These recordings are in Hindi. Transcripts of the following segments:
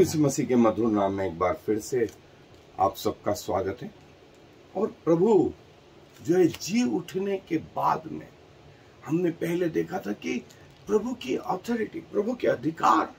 यीशु मसीह के मधुर नाम में एक बार फिर से आप सबका स्वागत है। और प्रभु जो है जी उठने के बाद में हमने पहले देखा था कि प्रभु की ऑथोरिटी, प्रभु के अधिकार,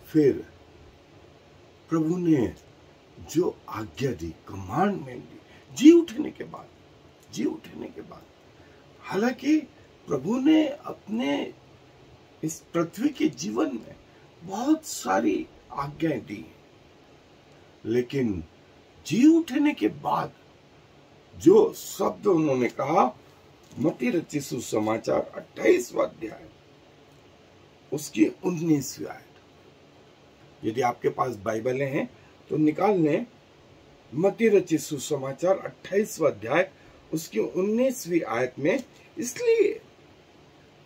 फिर प्रभु ने जो आज्ञा दी, कमांडमेंट दी जी उठने के बाद। हालांकि प्रभु ने अपने इस पृथ्वी के जीवन में बहुत सारी आज्ञाएं दी, लेकिन जी उठने के बाद जो शब्द उन्होंने कहा, मत्ती रचित सुसमाचार 28वां अध्याय उसकी 19वीं आयत। यदि आपके पास बाइबलें हैं तो निकाल लें। मत्ती रचित सुसमाचार 28वां अध्याय उसकी 19वीं आयत में, इसलिए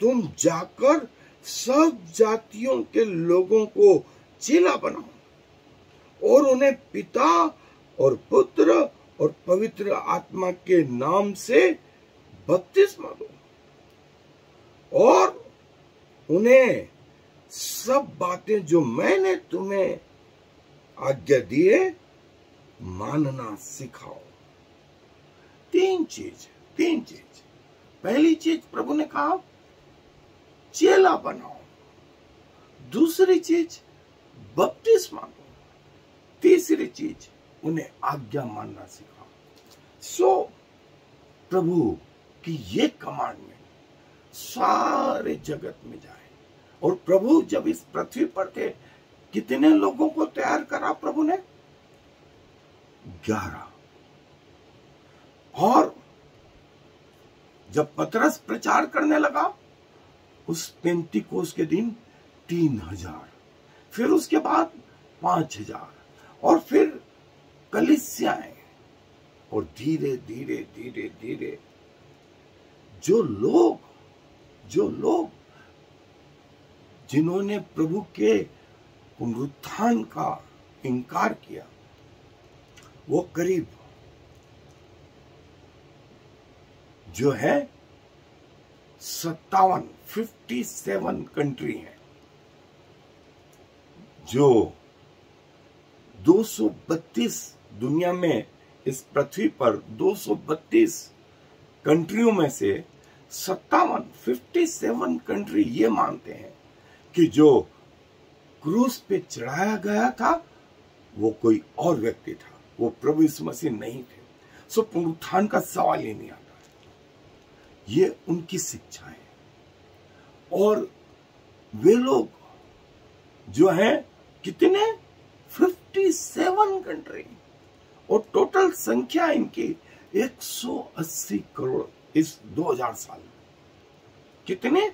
तुम जाकर सब जातियों के लोगों को चेला बनाओ और उन्हें पिता और पुत्र और पवित्र आत्मा के नाम से बपतिस्मा दो और उन्हें सब बातें जो मैंने तुम्हें आज्ञा दी है मानना सिखाओ। तीन चीज। पहली चीज प्रभु ने कहा चेला बनाओ, दूसरी चीज बपतिस्मा दो, तीसरी चीज उन्हें आज्ञा मानना सिखाओ। प्रभु की ये कमांडमेंट सारे जगत में जाए। और प्रभु जब इस पृथ्वी पर थे, कितने लोगों को तैयार करा प्रभु ने? 11। और जब पतरस प्रचार करने लगा, उस पेंतीकोस के दिन 3000, फिर उसके बाद 5000, और फिर कलीसियाएं, और धीरे धीरे जो लोग जिन्होंने प्रभु के पुनरुत्थान का इनकार किया, वो करीब जो है 57 कंट्री है, जो 232 दुनिया में, इस पृथ्वी पर 232 कंट्रियों में से 57 कंट्री ये मानते हैं कि जो क्रूस पे चढ़ाया गया था वो कोई और व्यक्ति था, वो प्रभु यीशु मसीह नहीं थे। सो पुनरुत्थान का सवाल ही नहीं आता। ये उनकी शिक्षा है। और वे लोग जो हैं कितने? 57 कंट्री, और टोटल संख्या इनकी 180 करोड़ इस 2000 साल में। कितने?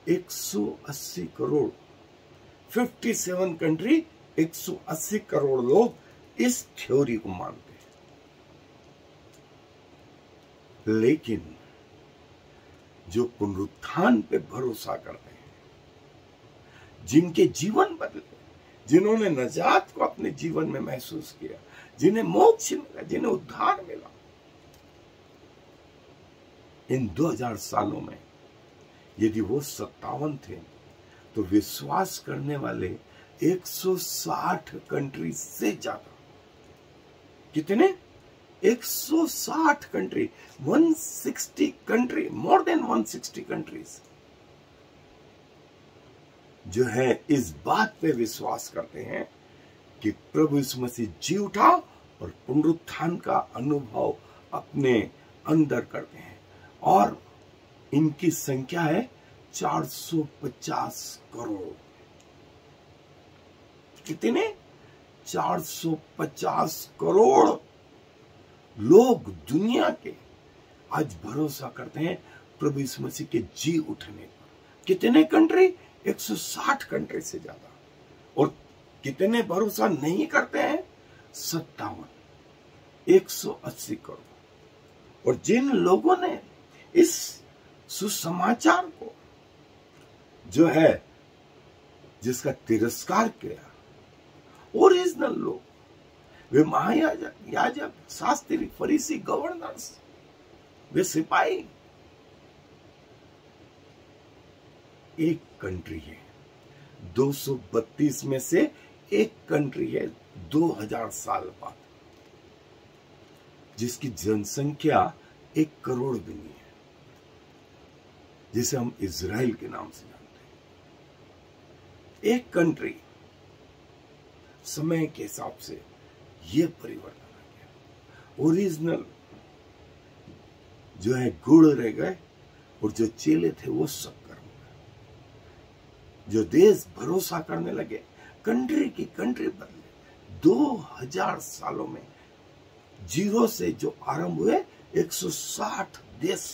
180 करोड़। 57 कंट्री, 180 करोड़ लोग इस थ्योरी को मानते हैं। लेकिन जो पुनरुत्थान पे भरोसा करते हैं, जिनके जीवन बदले, जिन्होंने नजात को अपने जीवन में महसूस किया, जिन्हें मोक्ष मिला, जिन्हें उद्धार मिला, इन 2000 सालों में यदि वो 57 थे, तो विश्वास करने वाले 160 कंट्री से ज्यादा। कितने? 160 country, 160 country, more than 160 countries जो है इस बात पे विश्वास करते हैं कि प्रभु यीशु मसीह जी उठा और पुनरुत्थान का अनुभव अपने अंदर करते हैं। और इनकी संख्या है 450 करोड़। कितने? 450 करोड़ लोग दुनिया के आज भरोसा करते हैं प्रभु यीशु मसीह के जी उठने पर। कितने कंट्री? 160 कंट्री से ज्यादा। और कितने भरोसा नहीं करते हैं? 57, 180 करोड़। और जिन लोगों ने इस सुसमाचार को जो है, जिसका तिरस्कार किया, ओरिजिनल लोग, वे महायाजक, याजक, शास्त्री, फरीसी, गवर्नर्स, वे सिपाही, एक कंट्री है 232 में से एक कंट्री है 2000 साल बाद, जिसकी जनसंख्या 1 करोड़ भी नहीं है, जिसे हम इजराइल के नाम से जानते हैं। एक कंट्री, समय के हिसाब से यह परिवर्तन आ गया। ओरिजिनल जो है गुड़ रह गए, और जो चेले थे वो सब कर्म गए। जो देश भरोसा करने लगे, कंट्री की कंट्री बदले। 2000 सालों में जीरो से जो आरंभ हुए, 160 देश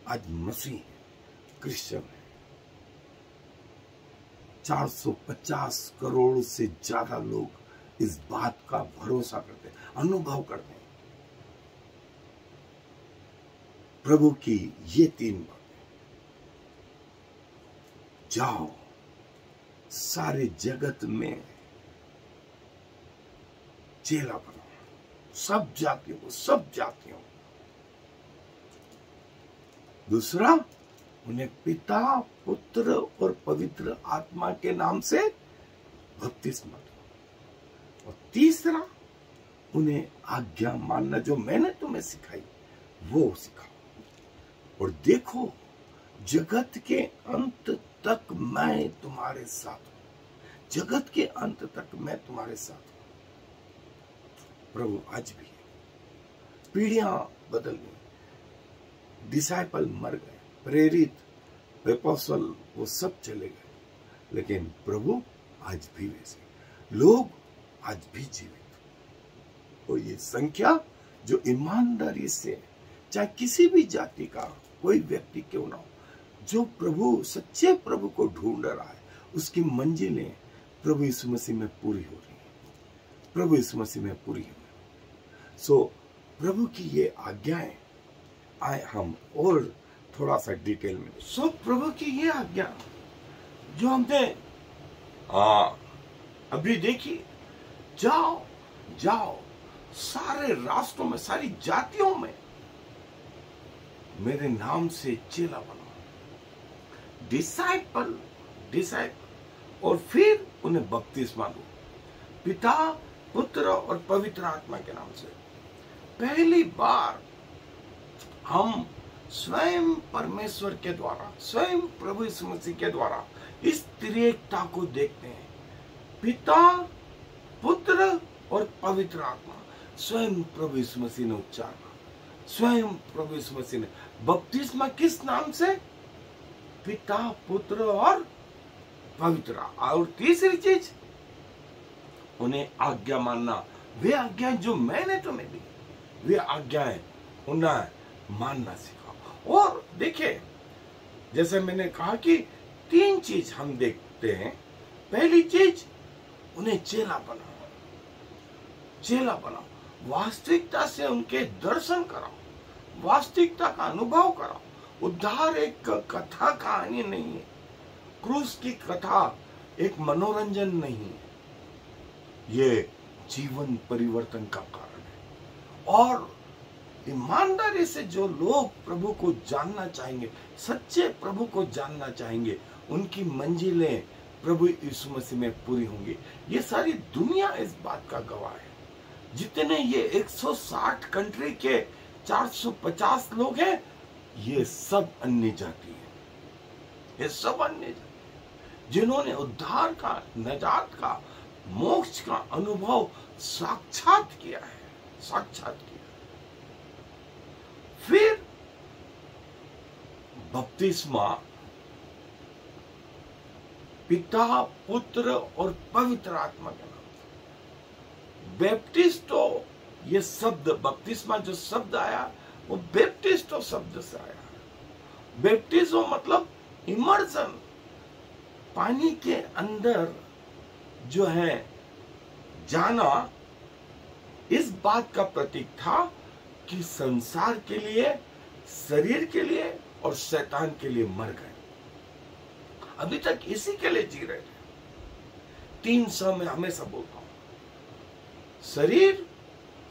आज मसीह है, क्रिश्चियन है। 450 करोड़ से ज्यादा लोग इस बात का भरोसा करते हैं, अनुभव करते हैं। प्रभु की ये 3 बातें, जाओ सारे जगत में चेला बनाओ, सब जातियों को, सब जातियों। दूसरा, उन्हें पिता, पुत्र और पवित्र आत्मा के नाम से बपतिस्मा दो। और तीसरा, उन्हें आज्ञा मानना जो मैंने तुम्हें सिखाई वो सिखाओ। और देखो, जगत के अंत तक मैं तुम्हारे साथ हूं। जगत के अंत तक मैं तुम्हारे साथ हूं। प्रभु आज भी है। पीढ़ियां बदल गई, डिसाइपल मर गए, प्रेरित एपोस्टल वो सब चले गए, लेकिन प्रभु आज भी वैसे, लोग आज भी जीवित। और ये संख्या जो ईमानदारी से, चाहे किसी भी जाति का कोई व्यक्ति क्यों ना हो, जो प्रभु, सच्चे प्रभु को ढूंढ रहा है, उसकी मंजिलें प्रभु यीशु मसीह में पूरी हो रही है। प्रभु यीशु मसीह में पूरी हो रही है। सो प्रभु की ये आज्ञाएं आए हम और थोड़ा सा डिटेल में। सो प्रभु की ये आज्ञा जो हमने अभी देखी, जाओ जाओ सारे राष्ट्रों में, सारी जातियों में मेरे नाम से चेला बनाओ, डिसाइपल, और फिर उन्हें बपतिस्मा दो, पिता, पुत्र और पवित्र आत्मा के नाम से। पहली बार हम स्वयं परमेश्वर के द्वारा, स्वयं प्रभु यीशु मसीह के द्वारा इस त्रिएकता को देखते हैं। पिता, पुत्र और पवित्र आत्मा, स्वयं प्रभु यीशु मसीह ने उच्चारा, स्वयं प्रभु यीशु मसीह ने। बपतिस्मा किस नाम से? पिता, पुत्र और पवित्र। और तीसरी चीज, उन्हें आज्ञा मानना। वे आज्ञाएं जो मैंने तुम्हें दी, वे आज्ञाएं उन्हें मानना सिखाओ। और देखिए, जैसे मैंने कहा कि 3 चीज हम देखते हैं। पहली चीज, उन्हें चेला बनाओ, चेला बनाओ। वास्तविकता से उनके दर्शन कराओ, वास्तविकता का अनुभव कराओ। उद्धार एक कथा कहानी नहीं है, क्रूस की कथा एक मनोरंजन नहीं है, ये जीवन परिवर्तन का कारण है। और ईमानदारी से जो लोग प्रभु को जानना चाहेंगे, सच्चे प्रभु को जानना चाहेंगे, उनकी मंजिलें प्रभु यीशु मसीह में पूरी होंगी। ये सारी दुनिया इस बात का गवाह है। जितने ये 160 कंट्री के 450 लोग हैं, ये सब अन्य जाति है, ये सब अन्य जाति जिन्होंने उद्धार का, नजात का, मोक्ष का अनुभव साक्षात किया है, साक्षात किया। फिर बपतिस्मा पिता, पुत्र और पवित्र आत्मा के नाम से। बैप्टिस्टो, ये शब्द, बपतिस्मा जो शब्द आया वो बैप्टिस्टो शब्द से आया। बैप्टिस्टो मतलब इमर्सन, पानी के अंदर जो है जाना। इस बात का प्रतीक था कि संसार के लिए, शरीर के लिए और शैतान के लिए मर गए। अभी तक इसी के लिए जी रहे थे। 3 स में हमेशा बोलता हूं, शरीर,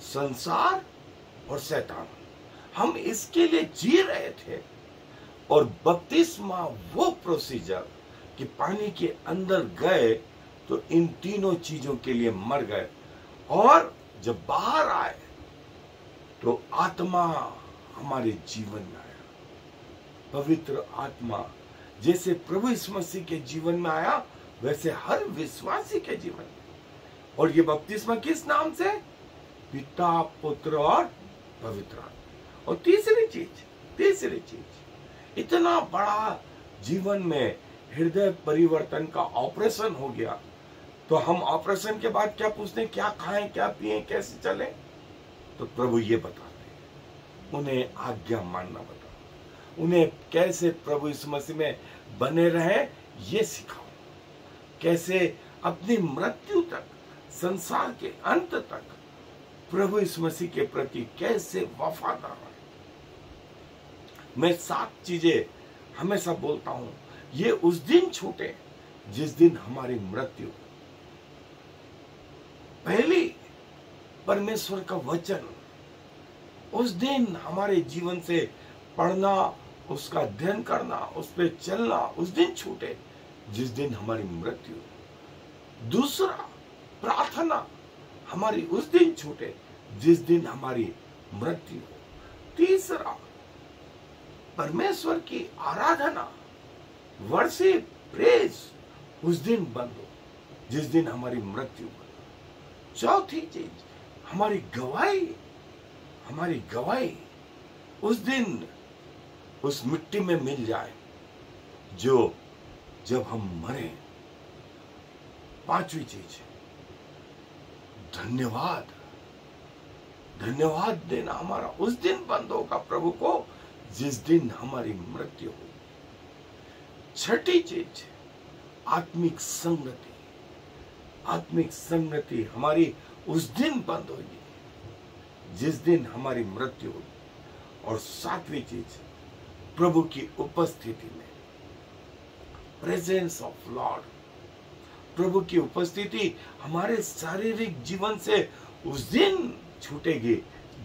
संसार और शैतान। हम इसके लिए जी रहे थे। और बपतिस्मा वो प्रोसीजर कि पानी के अंदर गए तो इन तीनों चीजों के लिए मर गए, और जब बाहर आए तो आत्मा हमारे जीवन में आया। पवित्र आत्मा जैसे प्रभु यीशु मसीह के जीवन में आया, वैसे हर विश्वासी के जीवन में। और ये बपतिस्मा किस नाम से? पिता, पुत्र और पवित्र आत्मा। और तीसरी चीज, इतना बड़ा जीवन में हृदय परिवर्तन का ऑपरेशन हो गया, तो हम ऑपरेशन के बाद क्या पूछते हैं? क्या खाएं, क्या पिएं, कैसे चलें? तो प्रभु ये बताते हैं, उन्हें आज्ञा मानना बताओ, उन्हें कैसे प्रभु यीशु मसीह में बने रहे ये सिखाओ, कैसे अपनी मृत्यु तक, संसार के अंत तक प्रभु यीशु मसीह के प्रति कैसे वफादार रहे। मैं 7 चीजें हमेशा बोलता हूं, ये उस दिन छूटे जिस दिन हमारी मृत्यु। पहली, परमेश्वर का वचन, उस दिन हमारे जीवन से पढ़ना, उसका अध्ययन करना, उस पर चलना, उस दिन छूटे जिस दिन हमारी मृत्यु। दूसरा, प्रार्थना हमारी उस दिन छूटे जिस दिन हमारी मृत्यु। तीसरा, परमेश्वर की आराधना, वर्शिप, प्रेज उस दिन बंद हो जिस दिन हमारी मृत्यु हो। चौथी चीज, हमारी गवाही उस दिन उस मिट्टी में मिल जाए जो जब हम मरे। पांचवी चीज, धन्यवाद देना हमारा उस दिन बंद होगा प्रभु को जिस दिन हमारी मृत्यु हो। छठी चीज, आत्मिक संगति हमारी उस दिन बंद होगी जिस दिन हमारी मृत्यु होगी। और सातवीं चीज, प्रभु की उपस्थिति में, प्रेजेंस ऑफ लॉर्ड, प्रभु की उपस्थिति हमारे शारीरिक जीवन से उस दिन छूटेगी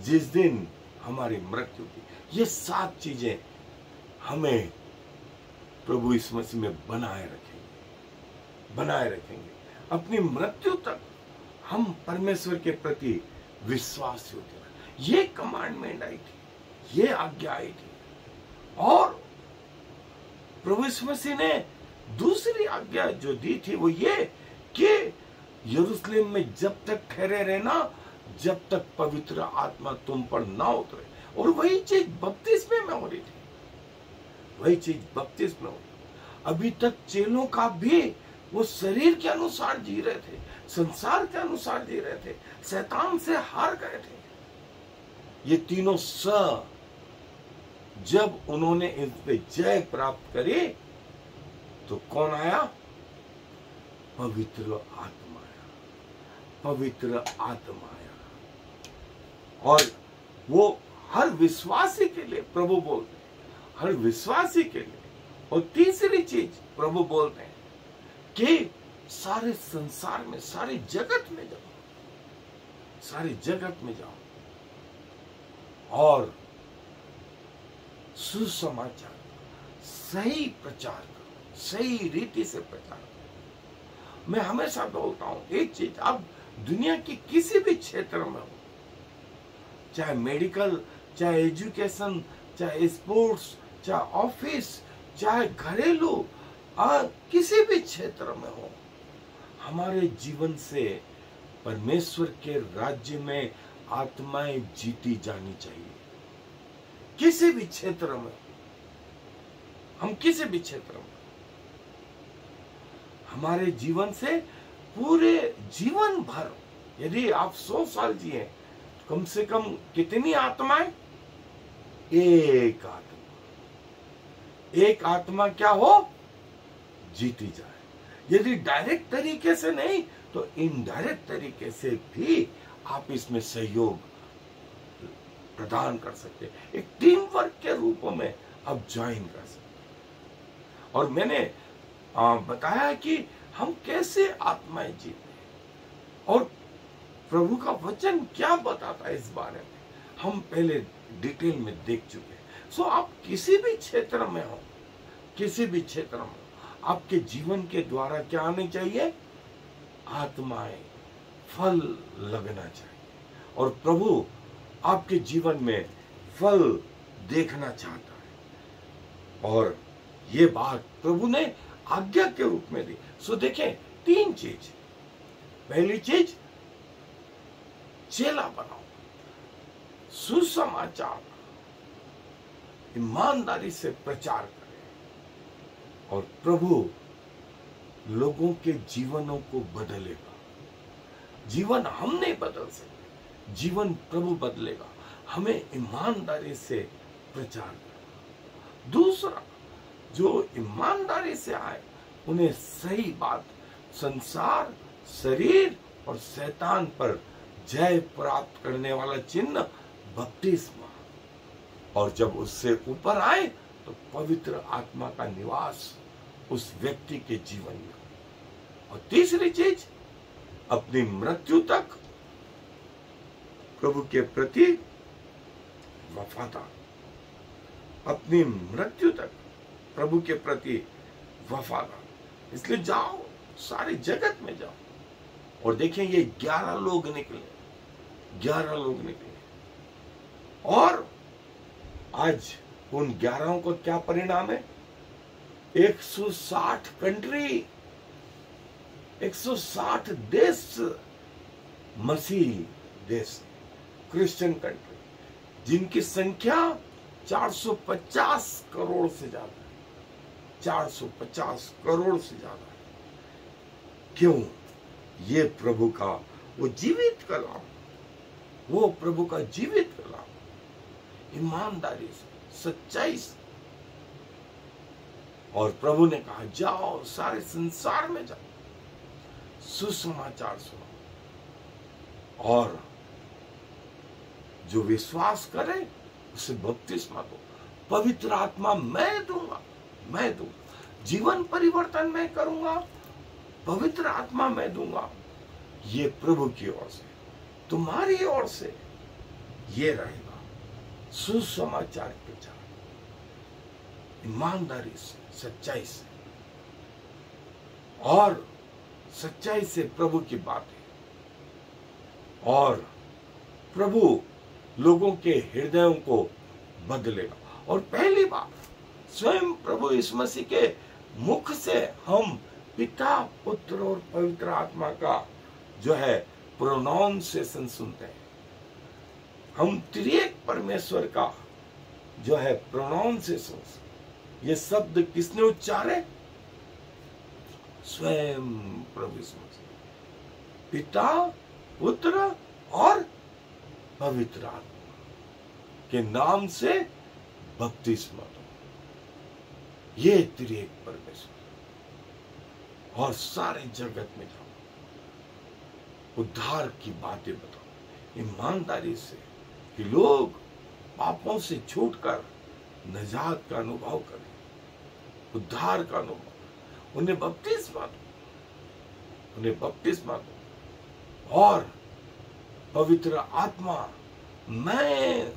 जिस दिन हमारी मृत्यु होगी। ये 7 चीजें हमें प्रभु यीशु मसीह में बनाए रखेंगे। अपनी मृत्यु तक हम परमेश्वर के प्रति विश्वास होते रहे। ये कमांडमेंट आई थी, ये आज्ञा आई थी। और प्रभु यीशु मसीह ने दूसरी आज्ञा जो दी थी वो ये कि यरूशलेम में जब तक ठहरे रहना जब तक पवित्र आत्मा तुम पर ना उतरे। और वही चीज बपतिस्मे में हो रही थी, अभी तक चेलों का भी वो शरीर के अनुसार जी रहे थे, संसार के अनुसार जी रहे थे, शैतान से हार गए थे। ये तीनों जब उन्होंने इस पे जय प्राप्त करी तो कौन आया? पवित्र आत्मा आया। और वो हर विश्वासी के लिए प्रभु बोलते हैं, हर विश्वासी के लिए। और तीसरी चीज प्रभु बोलते हैं कि सारे संसार में, सारे जगत में जाओ और सुसमाचार सही प्रचार करो, सही रीति से प्रचार करो। मैं हमेशा बोलता हूं एक चीज, आप दुनिया की किसी भी क्षेत्र में हो, चाहे मेडिकल, चाहे एजुकेशन, चाहे स्पोर्ट्स, चाहे ऑफिस, चाहे घरेलू, किसी भी क्षेत्र में हो, हमारे जीवन से परमेश्वर के राज्य में आत्माएं जीती जानी चाहिए। किसी भी क्षेत्र में, हम किसी भी क्षेत्र में, हमारे जीवन से पूरे जीवन भर, यदि आप 100 साल जिए, कम से कम कितनी आत्माएं? एक आत्मा क्या हो? जीती जाए। यदि डायरेक्ट तरीके से नहीं तो इनडायरेक्ट तरीके से भी आप इसमें सहयोग प्रदान कर सकते हैं। एक टीम वर्क के रूप में आप ज्वाइन कर सकते हैं। और मैंने बताया कि हम कैसे आत्माएं जीते और प्रभु का वचन क्या बताता है इस बारे में, हम पहले डिटेल में देख चुके हैं। सो आप किसी भी क्षेत्र में हो, आपके जीवन के द्वारा क्या आने चाहिए? आत्माएं फल लगना चाहिए और प्रभु आपके जीवन में फल देखना चाहता है और ये बात प्रभु ने आज्ञा के रूप में दी। सो देखें 3 चीज। पहली चीज, चेला बनाओ, सुसमाचार ईमानदारी से प्रचार करें और प्रभु लोगों के जीवनों को बदलेगा। जीवन हम नहीं बदल सकते, जीवन प्रभु बदलेगा। हमें ईमानदारी से प्रचार करना। दूसरा, जो ईमानदारी से आए उन्हें सही बात, संसार, शरीर और शैतान पर जय प्राप्त करने वाला चिन्ह बपतिस्मा, और जब उससे ऊपर आए तो पवित्र आत्मा का निवास उस व्यक्ति के जीवन में। और तीसरी चीज, अपनी मृत्यु तक प्रभु के प्रति वफादार, अपनी मृत्यु तक प्रभु के प्रति वफादार। इसलिए जाओ, सारे जगत में जाओ और देखें ये 11 लोग निकले, 11 लोग निकले और आज उन 11 को क्या परिणाम है? 160 कंट्री, 160 देश, मसीही देश, क्रिश्चियन कंट्री, जिनकी संख्या 450 करोड़ से ज्यादा है, 450 करोड़ से ज्यादा है। क्यों? ये प्रभु का वो जीवित कलाम, वो प्रभु का जीवित कलाम ईमानदारी से, सच्चाई से। और प्रभु ने कहा जाओ, सारे संसार में जाओ, सुसमाचार सुनाओ और जो विश्वास करे उसे बपतिस्मा दो। पवित्र आत्मा मैं दूंगा, मैं दूंगा, जीवन परिवर्तन मैं करूंगा, पवित्र आत्मा मैं दूंगा। ये प्रभु की ओर से, तुम्हारी ओर से ये रहेगा सुसमाचार प्रचार, ईमानदारी से, सच्चाई से, और सच्चाई से प्रभु की बातें, और प्रभु लोगों के हृदयों को बदलेगा। और पहली बार स्वयं प्रभु यीशु मसीह के मुख से हम पिता, पुत्र और पवित्र आत्मा का जो है प्रोनाउंसिएशन सुनते हैं। हम त्रिएक परमेश्वर का जो है प्रोनाउंसिएशन, ये शब्द किसने उच्चारे? स्वयं प्रभु यीशु मसीह, पिता, पुत्र और पवित्र आत्मा के नाम से बपतिस्मा दो। ये त्रिएक परमेश्वर, और सारे जगत में जाओ, उद्धार की बातें बताओ ईमानदारी से, कि लोग पापों से छूटकर निजात का अनुभव करें, उद्धार का अनुभव। उन्हें बपतिस्मा दो, उन्हें बपतिस्मा दो। और पवित्र आत्मा मैं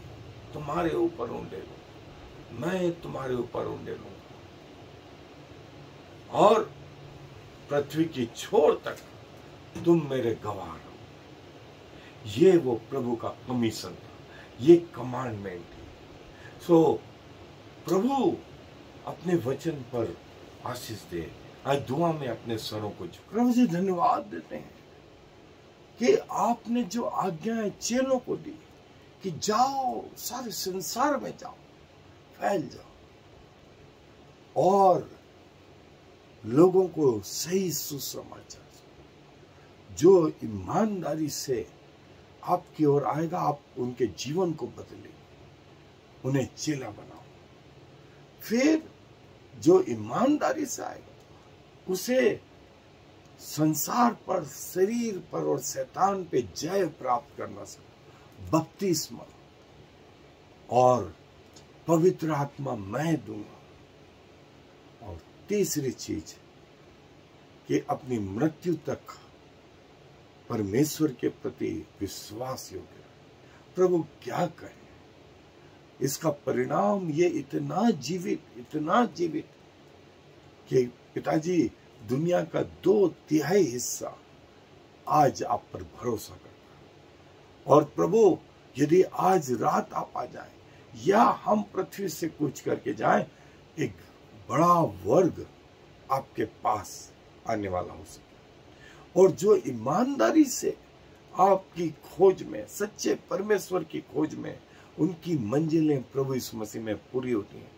तुम्हारे ऊपर उंडे लूं, मैं तुम्हारे ऊपर उंडे लूंगा, और पृथ्वी की छोर तक तुम मेरे गवाह रहो। ये वो प्रभु का कमीशन था, ये कमांडमेंट थी। सो प्रभु अपने वचन पर आशीष दे। आज दुआ में अपने सरों को झुका प्रभु जी धन्यवाद देते हैं कि आपने जो आज्ञाएं चेलों को दी कि जाओ, सारे संसार में जाओ, फैल जाओ और लोगों को सही सुसमाचार, जो ईमानदारी से आपकी ओर आएगा, आप उनके जीवन को बदलेंगे, उन्हें चेला बनाओ। फिर जो ईमानदारी से आएगा उसे संसार पर, शरीर पर और शैतान पे जय प्राप्त करना सकता, बपतिस्मा और पवित्र आत्मा मैं दूंगा। और तीसरी चीज कि अपनी मृत्यु तक परमेश्वर के प्रति विश्वास योग्य रहे। प्रभु क्या कहे, इसका परिणाम ये इतना जीवित कि पिताजी दुनिया का 2/3 हिस्सा आज आप पर भरोसा करता है। और प्रभु यदि आज रात आप आ जाए या हम पृथ्वी से कूच करके जाएं, एक बड़ा वर्ग आपके पास आने वाला हो सके। और जो ईमानदारी से आपकी खोज में, सच्चे परमेश्वर की खोज में, उनकी मंजिलें प्रभु यीशु मसीह में पूरी होती हैं,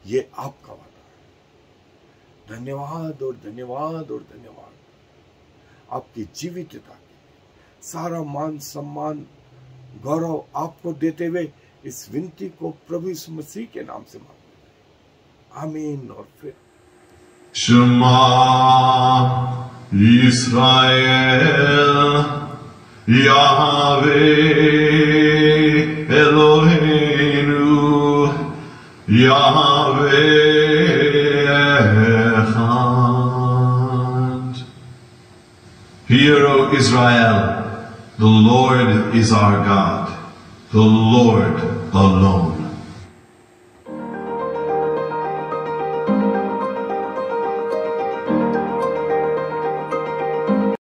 ये आपका वादा है। धन्यवाद और धन्यवाद और धन्यवाद आपकी जीवितता के लिए। सारा मान सम्मान गौरव आपको देते हुए इस विनती को प्रभु यीशु मसीह के नाम से मांगते हैं, आमीन। और फिर शमा इस्राएल Yahweh Eloheinu Yahweh Echad. Hear, O Israel, the Lord is our God, the Lord alone.